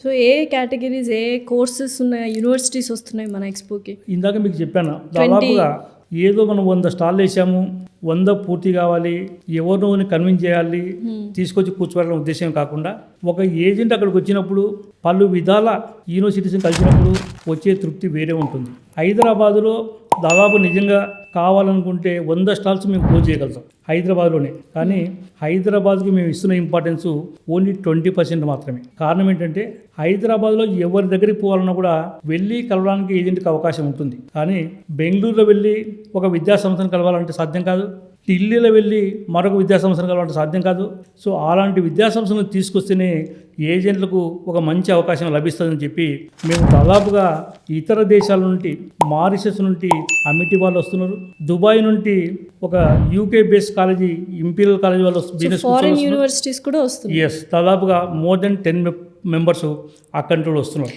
So ఏ categories, ఏ courses ఉన్నాయి, universities వస్తున్నాయి మన ఎక్స్పోకి? ఇందాక మీకు చెప్పాను, దాదాపుగా ఏదో మనం 100 స్టాల్ వేసాము, 100 పూర్తి కావాలి, ఎవరినో కన్విన్స్ చేయాలి, తీసుకొచ్చి కూర్చోవాలనే ఉద్దేశం కాకుండా ఒక ఏజెంట్ అక్కడికి వచ్చినప్పుడు పలు విధాల యూనివర్సిటీస్ని కలిసినప్పుడు వచ్చే తృప్తి వేరే ఉంటుంది. హైదరాబాదులో దాదాపు నిజంగా కావాలనుకుంటే 100 స్టాల్స్ మేము క్లోజ్ చేయగలుగుతాం హైదరాబాద్లోనే. కానీ హైదరాబాద్కి మేము ఇస్తున్న ఇంపార్టెన్స్ ఓన్లీ 20% మాత్రమే. కారణం ఏంటంటే హైదరాబాద్లో ఎవరి దగ్గరికి పోవాలన్నా కూడా వెళ్ళి కలవడానికి ఏజెంట్కి అవకాశం ఉంటుంది. కానీ బెంగళూరులో వెళ్ళి ఒక విద్యాసంస్థను కలవాలంటే సాధ్యం కాదు, ఢిల్లీలో వెళ్ళి మరొక విద్యాసంస్థను కలవాలంటే సాధ్యం కాదు. సో అలాంటి విద్యాసంస్థను తీసుకొస్తేనే ఏజెంట్లకు ఒక మంచి అవకాశం లభిస్తుందని చెప్పి మేము దాదాపుగా ఇతర దేశాల నుండి, మారిషస్ నుండి అమిటీ వాళ్ళు వస్తున్నారు, దుబాయ్ నుండి ఒక UK base college, imperial college వాళ్ళు బిజినెస్ ఫారిన్ యూనివర్సిటీస్ కూడా వస్తున్నాయి. దాదాపుగా మోర్ దెన్ 10 మెంబర్స్ అక్కడి నుండి వస్తున్నారు.